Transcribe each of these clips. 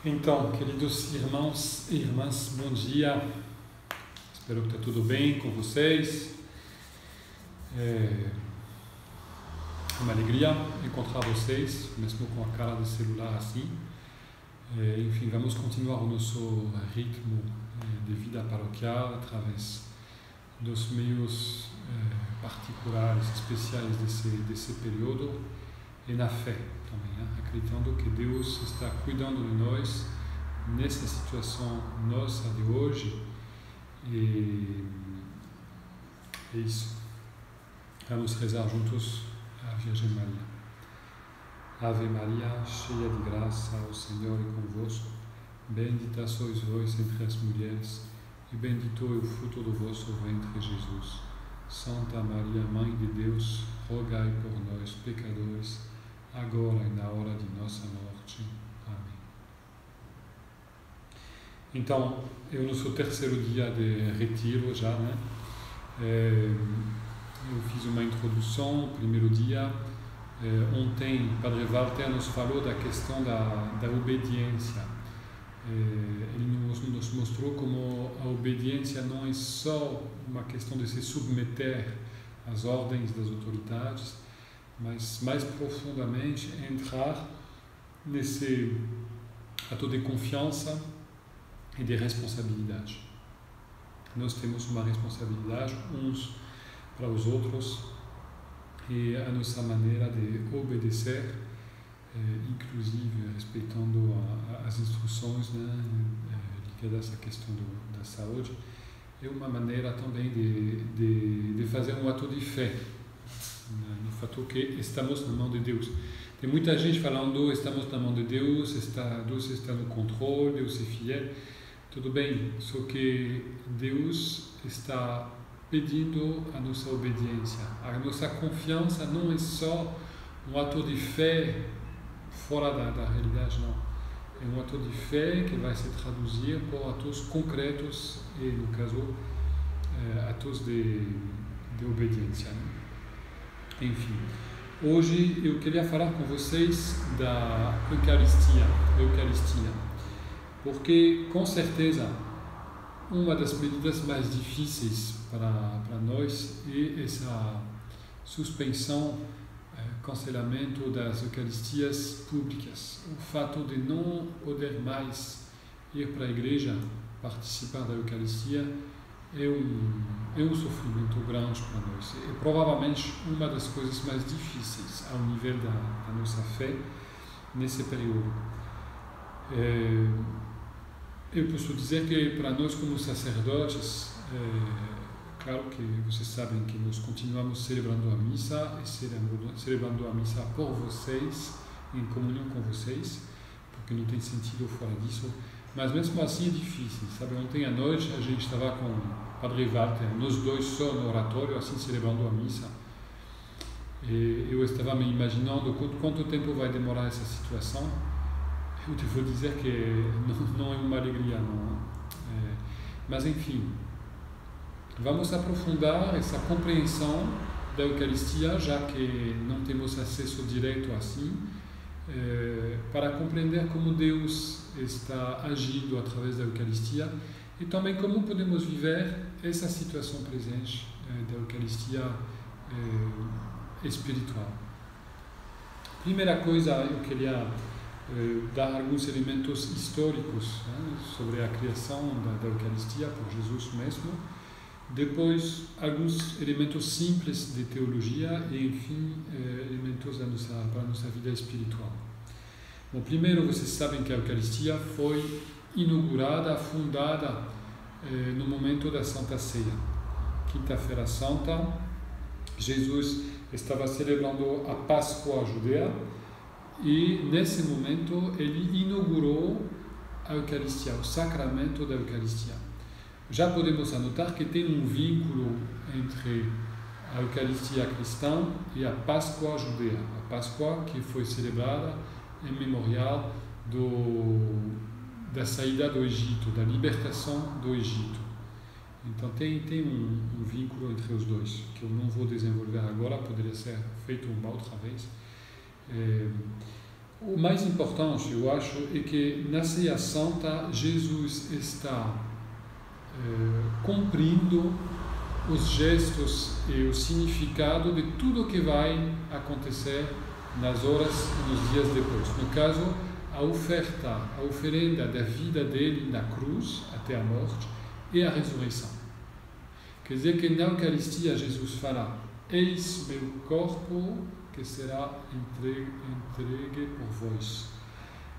Então, queridos irmãos e irmãs, bom dia. Espero que está tudo bem com vocês. É uma alegria encontrar vocês, mesmo com a cara de celular assim. Enfim, vamos continuar o nosso ritmo de vida paroquial através dos meios particulares, especiais desse período e na fé também, né? Acreditando que Deus está cuidando de nós nessa situação nossa de hoje. E é isso. Vamos rezar juntos a Virgem Maria. Ave Maria, cheia de graça, o Senhor é convosco. Bendita sois vós entre as mulheres, e bendito é o fruto do vosso ventre, Jesus. Santa Maria, Mãe de Deus, rogai por nós, pecadores, agora e na hora de nossa morte. Amém. Então, é o nosso terceiro dia de retiro já, né? Eu fiz uma introdução, o primeiro dia. Ontem, Padre Walter nos falou da questão da obediência. Ele nos mostrou como a obediência não é só uma questão de se submeter às ordens das autoridades, mas mais profundamente entrar nesse ato de confiança e de responsabilidade. Nós temos uma responsabilidade uns para os outros e a nossa maneira de obedecer, inclusive respeitando as instruções, né, ligadas à questão da saúde, é uma maneira também de fazer um ato de fé, no fato que estamos na mão de Deus. Tem muita gente falando, estamos na mão de Deus, Deus está no controle, Deus é fiel. Tudo bem, só que Deus está pedindo a nossa obediência. A nossa confiança não é só um ato de fé fora da realidade, não. É um ato de fé que vai se traduzir por atos concretos e, no caso, atos de obediência, né? Enfim, hoje eu queria falar com vocês da Eucaristia, porque, com certeza, uma das medidas mais difíceis para nós é essa suspensão, cancelamento das Eucaristias públicas. O fato de não poder mais ir para a igreja, participar da Eucaristia, é um sofrimento grande para nós. É provavelmente uma das coisas mais difíceis ao nível da nossa fé nesse período. Eu posso dizer que para nós como sacerdotes, claro que vocês sabem que nós continuamos celebrando a missa e celebrando a missa por vocês, em comunhão com vocês, porque não tem sentido fora disso, mas mesmo assim é difícil, sabe? Ontem à noite a gente estava com o Padre Walter, nós dois só no oratório, assim celebrando a missa, e eu estava me imaginando quanto tempo vai demorar essa situação. Eu devo dizer que não é uma alegria, não. Mas enfim, vamos aprofundar essa compreensão da Eucaristia, já que não temos acesso direto assim, para compreender como Deus está agindo através da Eucaristia e também como podemos viver essa situação presente da Eucaristia espiritual. Primeira coisa, eu queria dar alguns elementos históricos, né, sobre a criação da Eucaristia por Jesus mesmo. Depois, alguns elementos simples de teologia e, enfim, elementos para a nossa vida espiritual. Bom, primeiro, vocês sabem que a Eucaristia foi inaugurada, fundada no momento da Santa Ceia. Quinta-feira Santa, Jesus estava celebrando a Páscoa judea e, nesse momento, ele inaugurou a Eucaristia, o sacramento da Eucaristia. Já podemos anotar que tem um vínculo entre a Eucaristia cristã e a Páscoa judea. A Páscoa que foi celebrada em memorial da saída do Egito, da libertação do Egito. Então tem um vínculo entre os dois, que eu não vou desenvolver agora, poderia ser feito uma outra vez. O mais importante, eu acho, é que na Ceia Santa Jesus está cumprindo os gestos e o significado de tudo que vai acontecer nas horas e nos dias depois. No caso, a oferenda da vida dele na cruz até a morte e a ressurreição. Quer dizer que na Eucaristia Jesus fala: eis meu corpo que será entregue por vós.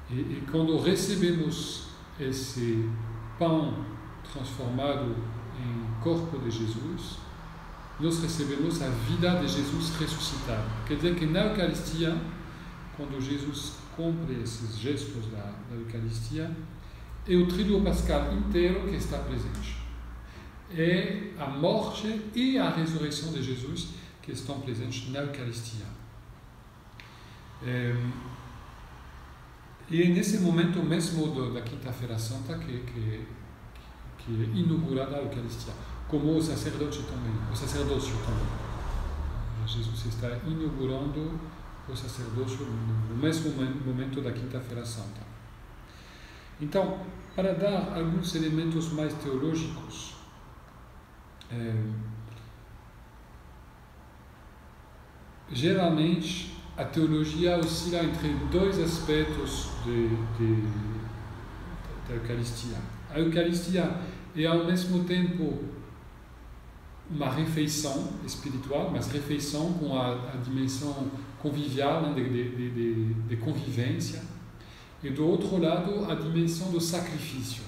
E quando recebemos esse pão transformado em corpo de Jesus, nós recebemos a vida de Jesus ressuscitado. Quer dizer que na Eucaristia, quando Jesus cumpre esses gestos da Eucaristia, é o tríduo pascal inteiro que está presente. É a morte e a ressurreição de Jesus que estão presentes na Eucaristia. E é nesse momento mesmo da Quinta-feira Santa que é inaugurada a Eucaristia, como o sacerdócio também. Jesus está inaugurando o sacerdócio no mesmo momento da Quinta-feira Santa. Então, para dar alguns elementos mais teológicos, geralmente a teologia oscila entre dois aspectos da Eucaristia. A Eucaristia é ao mesmo tempo uma refeição espiritual, mas refeição com a dimensão convivial, né, de convivência, e do outro lado a dimensão do sacrifício.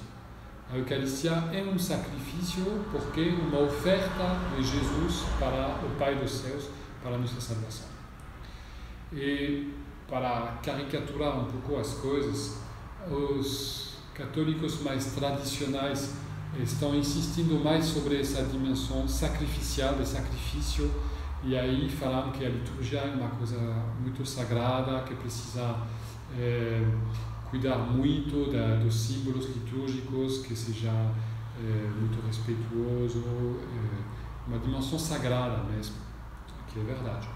A Eucaristia é um sacrifício porque é uma oferta de Jesus para o Pai dos céus, para a nossa salvação. E para caricaturar um pouco as coisas, os católicos mais tradicionais estão insistindo mais sobre essa dimensão sacrificial, de sacrifício, e aí falam que a liturgia é uma coisa muito sagrada, que precisa cuidar muito dos símbolos litúrgicos, que seja muito respeituoso, uma dimensão sagrada mesmo, que é verdade.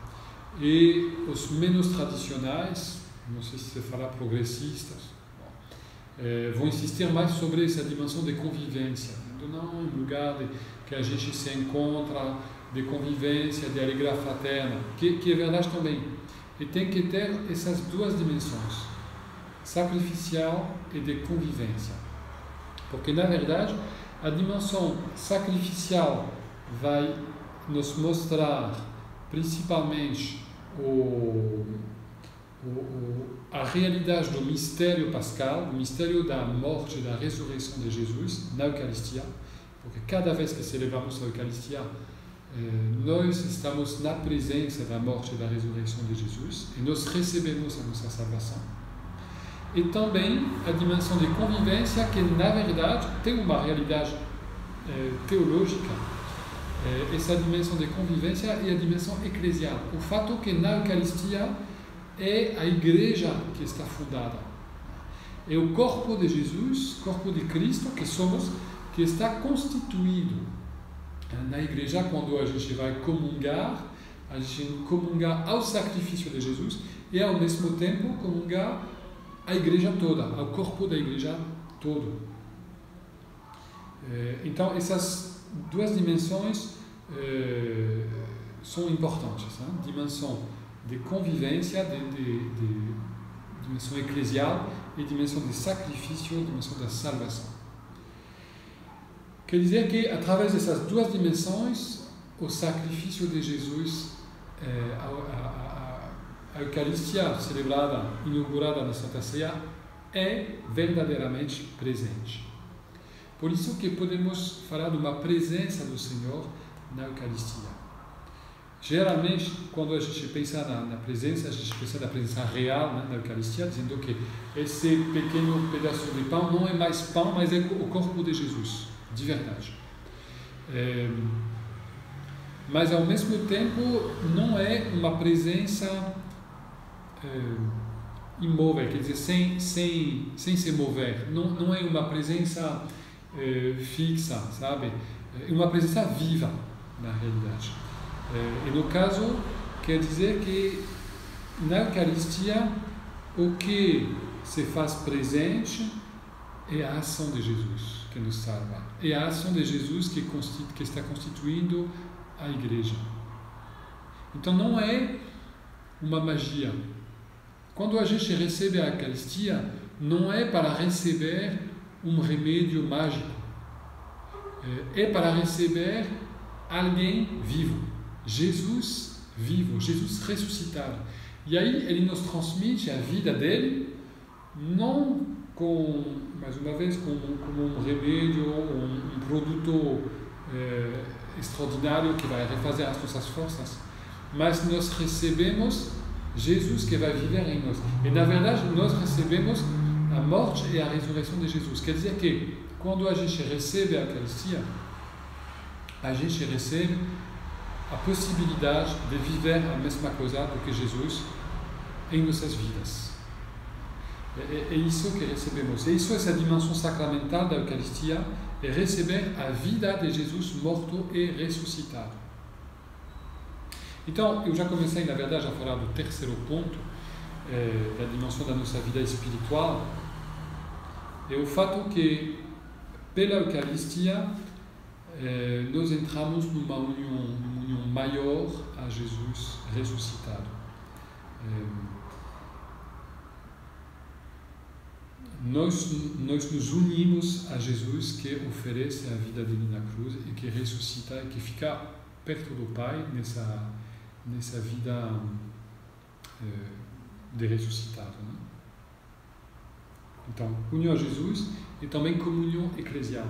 E os menos tradicionais, não sei se se fala progressistas, vão insistir mais sobre essa dimensão de convivência. Então, não é um lugar que a gente se encontra, de convivência, de alegria fraterna, que é verdade também. E tem que ter essas duas dimensões, sacrificial e de convivência. Porque, na verdade, a dimensão sacrificial vai nos mostrar principalmente a realidade do mistério pascal, o mistério da morte e da ressurreição de Jesus na Eucaristia, porque cada vez que celebramos a Eucaristia, nós estamos na presença da morte e da ressurreição de Jesus e nós recebemos a nossa salvação. E também a dimensão de convivência, que na verdade tem uma realidade teológica. Essa dimensão de convivência é a dimensão eclesial. O fato que na Eucaristia é a igreja que está fundada. É o corpo de Jesus, corpo de Cristo, que somos, que está constituído. Na igreja, quando a gente vai comungar, a gente comunga ao sacrifício de Jesus e, ao mesmo tempo, comungar a igreja toda, ao corpo da igreja todo. Então, essas duas dimensões são importantes, né? Dimensão de convivência, dimensão eclesial e dimensão de sacrifício, dimensão da salvação. Quer dizer que, através dessas duas dimensões, o sacrifício de Jesus, a Eucaristia celebrada, inaugurada na Santa Ceia, é verdadeiramente presente. Por isso que podemos falar de uma presença do Senhor na Eucaristia. Geralmente, quando a gente pensa na presença, a gente pensa na presença real, né, na Eucaristia, dizendo que esse pequeno pedaço de pão não é mais pão, mas é o corpo de Jesus, de verdade. Mas, ao mesmo tempo, não é uma presença imóvel, quer dizer, sem se mover. Não é uma presença fixa, sabe? É uma presença viva, na realidade. E no caso, quer dizer que na Eucaristia o que se faz presente é a ação de Jesus que nos salva. É a ação de Jesus que está constituindo a igreja. Então não é uma magia. Quando a gente recebe a Eucaristia, não é para receber um remédio mágico. É para receber alguém vivo. Jesus vivo, Jesus ressuscitado. E aí ele nos transmite a vida dele, não mais uma vez, como um remédio, um produto extraordinário que vai refazer as nossas forças, mas nós recebemos Jesus que vai viver em nós. E na verdade nós recebemos a morte e a ressurreição de Jesus. Quer dizer que quando a gente recebe a Eucaristia, a gente recebe a possibilidade de viver a mesma coisa do que Jesus em nossas vidas. É isso que recebemos. É isso, essa dimensão sacramental da Eucaristia, é receber a vida de Jesus morto e ressuscitado. Então, eu já comecei, na verdade, a falar do terceiro ponto, da dimensão da nossa vida espiritual, é o fato que, pela Eucaristia, nós entramos numa união maior a Jesus ressuscitado. Nós nos unimos a Jesus que oferece a vida dele na cruz e que ressuscita e que fica perto do Pai nessa vida de ressuscitado. Né? Então, união a Jesus e também comunhão eclesial.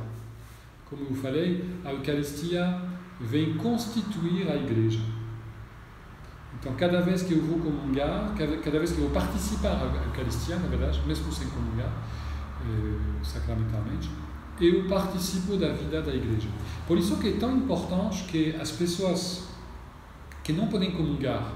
Como eu falei, a Eucaristia vem constituir a igreja. Então, cada vez que eu vou comungar, cada vez que eu vou participar da Eucaristia, na verdade, mesmo sem comungar sacramentalmente, eu participo da vida da igreja. Por isso que é tão importante que as pessoas que não podem comungar,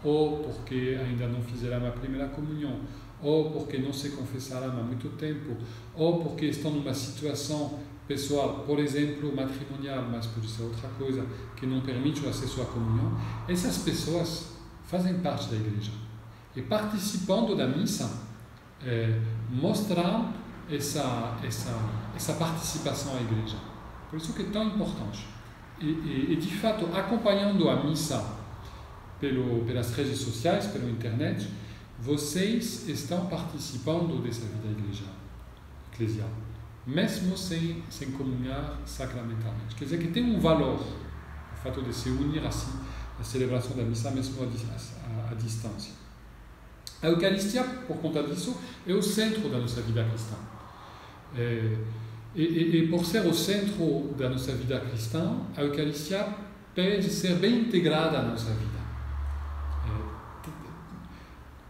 ou porque ainda não fizeram a primeira comunhão, ou porque não se confessaram há muito tempo, ou porque estão numa situação pessoal, por exemplo, matrimonial, mas pode ser outra coisa, que não permite o acesso à comunhão, essas pessoas fazem parte da igreja. E participando da missa, mostram essa participação à igreja. Por isso que é tão importante. E de fato, acompanhando a missa pelas redes sociais, pela internet, vocês estão participando dessa vida eclesial, mesmo sem comungar sacramentalmente. Quer dizer que tem um valor o fato de se unir assim à celebração da missa, mesmo à distância. A Eucaristia, por conta disso, é o centro da nossa vida cristã. E por ser o centro da nossa vida cristã, a Eucaristia pode ser bem integrada à nossa vida.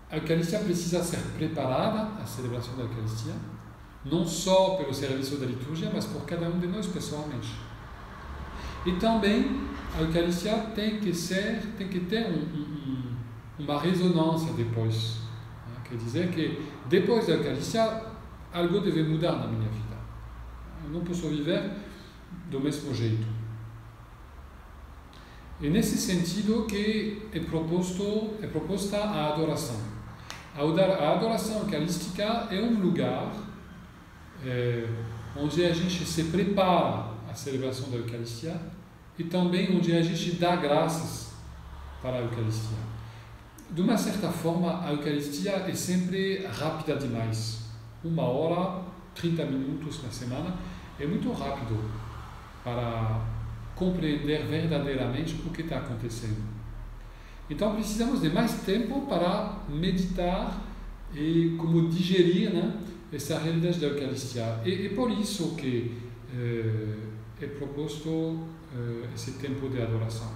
A Eucaristia precisa ser preparada, a celebração da Eucaristia, não só pelo serviço da liturgia, mas por cada um de nós pessoalmente. E também a Eucaristia tem que ter uma ressonância depois. Quer dizer que depois da Eucaristia, algo deve mudar na minha vida. Eu não posso viver do mesmo jeito. E nesse sentido que é proposta a adoração. A adoração eucarística é um lugar onde a gente se prepara à celebração da Eucaristia e também onde a gente dá graças para a Eucaristia. De uma certa forma, a Eucaristia é sempre rápida demais. 1 hora, 30 minutos na semana, é muito rápido para compreender verdadeiramente o que está acontecendo. Então precisamos de mais tempo para meditar e como digerir, né, essa realidade da Eucaristia. E por isso que é proposto esse tempo de adoração.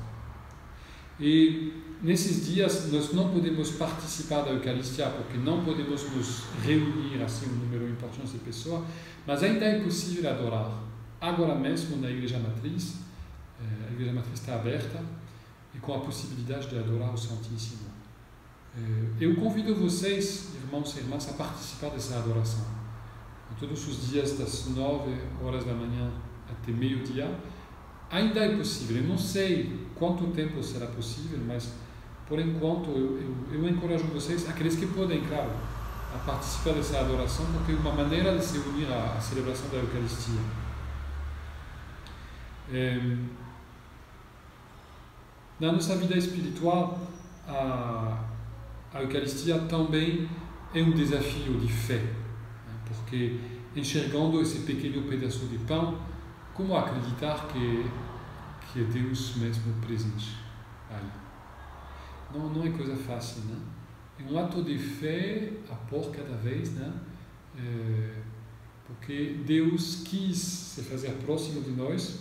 E nesses dias nós não podemos participar da Eucaristia porque não podemos nos reunir assim um número importante de pessoas, mas ainda é possível adorar. Agora mesmo na Igreja Matriz, a Igreja Matriz está aberta e com a possibilidade de adorar o Santíssimo. Eu convido vocês, irmãos e irmãs, a participar dessa adoração. Todos os dias das 9 horas da manhã até meio-dia, ainda é possível. Eu não sei quanto tempo será possível, mas por enquanto eu encorajo vocês, aqueles que podem, claro, a participar dessa adoração, porque é uma maneira de se unir à celebração da Eucaristia. Na nossa vida espiritual, a Eucaristia também é um desafio de fé, porque enxergando esse pequeno pedaço de pão, como acreditar que é Deus mesmo presente aí? Não é coisa fácil, né? É um ato de fé a pôr cada vez, né? Porque Deus quis se fazer próximo de nós,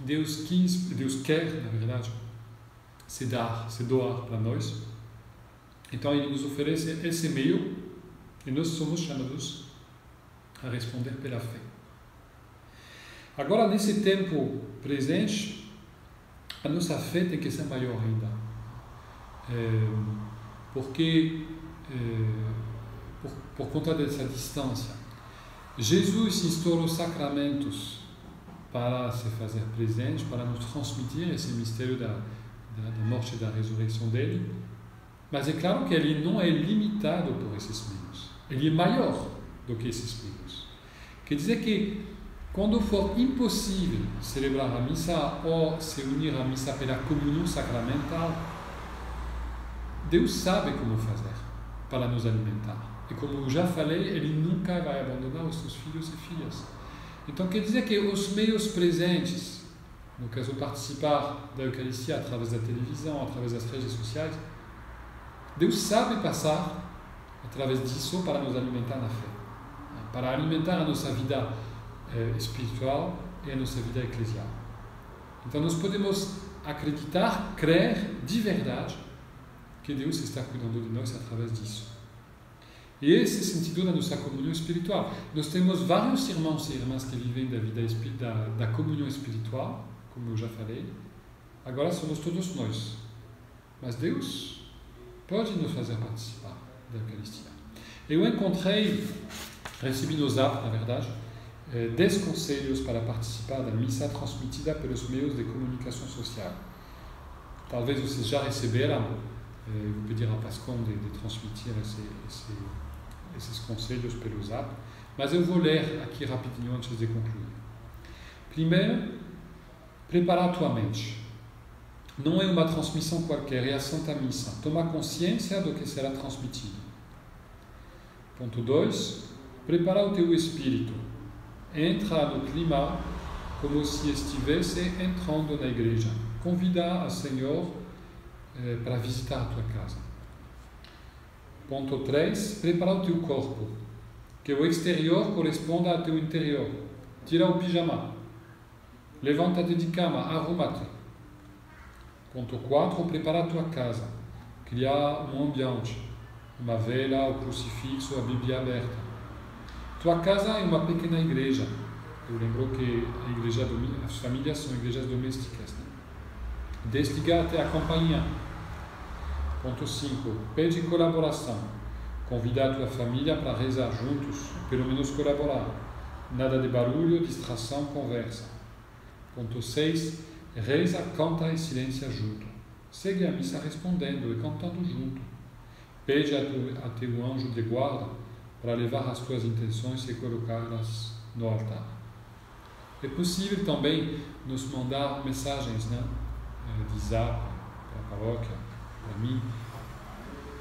Deus quer, na verdade, se doar para nós. Então Ele nos oferece esse meio e nós somos chamados a responder pela fé. Agora, nesse tempo presente, a nossa fé tem que ser maior ainda. Porque, por conta dessa distância, Jesus instaurou sacramentos para se fazer presente, para nos transmitir esse mistério da morte e da ressurreição dele. Mas é claro que ele não é limitado por esses meios. Ele é maior do que esses meios. Quer dizer que, quando for impossível celebrar a missa ou se unir à missa pela comunhão sacramental, Deus sabe como fazer para nos alimentar. E como eu já falei, Ele nunca vai abandonar os seus filhos e filhas. Então quer dizer que os meios presentes, no caso participar da Eucaristia através da televisão, através das redes sociais, Deus sabe passar através disso para nos alimentar na fé, para alimentar a nossa vida espiritual e a nossa vida eclesial. Então nós podemos acreditar, crer de verdade que Deus está cuidando de nós através disso. E esse sentido da nossa comunhão espiritual. Nós temos vários irmãos e irmãs que vivem da vida da comunhão espiritual, como eu já falei. Agora somos todos nós. Mas Deus pode nos fazer participar da Eucaristia. Eu recebi no Zap, na verdade, 10 conselhos para participar da missa transmitida pelos meios de comunicação social. Talvez vocês já receberam. Eu vou pedir a Pascon de transmitir esses conselhos pelo Zap, mas eu vou ler aqui rapidinho antes de concluir. Primeiro, prepara a tua mente. Não é uma transmissão qualquer, é a Santa Missa. Toma consciência do que será transmitido. Ponto 2, prepara o teu espírito. Entra no clima como se estivesse entrando na igreja. Convida o Senhor para visitar a tua casa. Ponto 3, prepara o teu corpo. Que o exterior corresponda ao teu interior. Tira o pijama. Levanta-te de cama, arruma-te. Ponto 4, prepara a tua casa. Cria um ambiente. Uma vela, o crucifixo, a Bíblia aberta. Tua casa é uma pequena igreja. Eu lembro que as famílias são igrejas domésticas. Né? Desliga-te a companhia. Ponto 5. Pede colaboração. Convida a tua família para rezar juntos, pelo menos colaborar. Nada de barulho, distração, conversa. Ponto 6. Reza, canta e silencia junto. Segue a missa respondendo e cantando junto. Pede a teu anjo de guarda para levar as tuas intenções e colocá-las no altar. É possível também nos mandar mensagens, né, de Zap para a paróquia, para mim,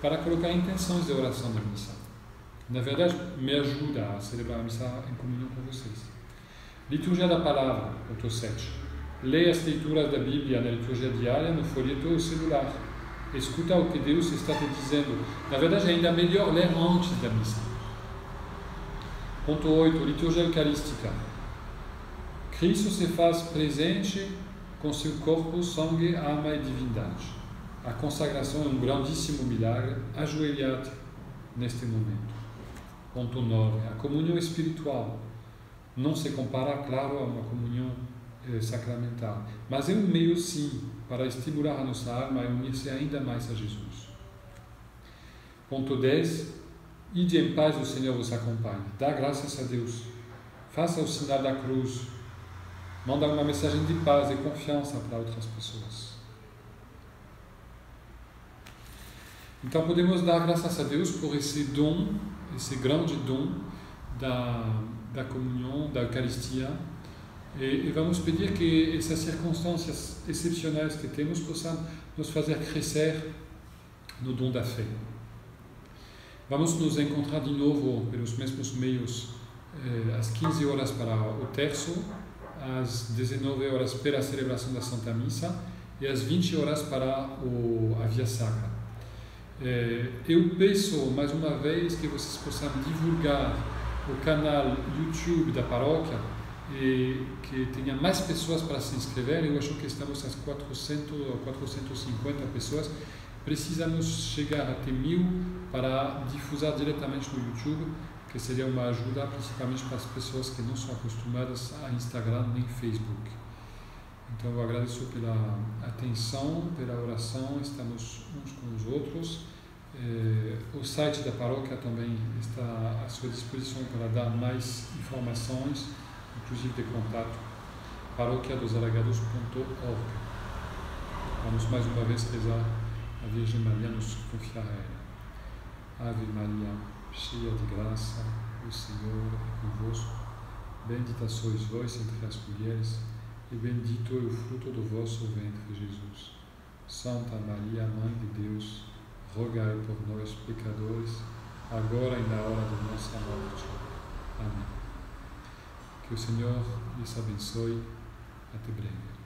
para colocar intenções de oração da missa. Na verdade, me ajuda a celebrar a missa em comunhão com vocês. Liturgia da Palavra, ponto 7. Leia as leituras da Bíblia na liturgia diária, no folheto ou celular. Escuta o que Deus está te dizendo. Na verdade, é ainda melhor ler antes da missa. Ponto 8. Liturgia Eucarística. Cristo se faz presente com seu corpo, sangue, alma e divindade. A consagração é um grandíssimo milagre. Ajoelha-te neste momento. Ponto 9. A comunhão espiritual não se compara, claro, a uma comunhão sacramental, mas é um meio, sim, para estimular a nossa alma a unir-se ainda mais a Jesus. Ponto 10. Ide em paz, o Senhor vos acompanhe. Dá graças a Deus. Faça o sinal da cruz. Manda uma mensagem de paz e confiança para outras pessoas. Então podemos dar graças a Deus por esse dom esse grande dom da comunhão, da Eucaristia, e vamos pedir que essas circunstâncias excepcionais que temos possam nos fazer crescer no dom da fé. Vamos nos encontrar de novo pelos mesmos meios às 15 horas para o terço, às 19 horas para a celebração da Santa Missa e às 20 horas para a Via Sacra. Eu peço mais uma vez que vocês possam divulgar o canal YouTube da paróquia e que tenha mais pessoas para se inscrever. Eu acho que estamos às 400 ou 450 pessoas. Precisamos chegar até 1000 para difusar diretamente no YouTube, que seria uma ajuda principalmente para as pessoas que não são acostumadas a Instagram nem Facebook. Então eu agradeço pela atenção, pela oração, estamos uns com os outros. O site da paróquia também está à sua disposição para dar mais informações, inclusive de contato, paroquiadosalagados.org. Vamos mais uma vez rezar a Virgem Maria, nos confiar a ela. Ave Maria, cheia de graça, o Senhor é convosco. Bendita sois vós entre as mulheres, e bendito é o fruto do vosso ventre, Jesus. Santa Maria, Mãe de Deus, rogai por nós, pecadores, agora e na hora de nossa morte. Amém. Que o Senhor lhes abençoe. Até breve.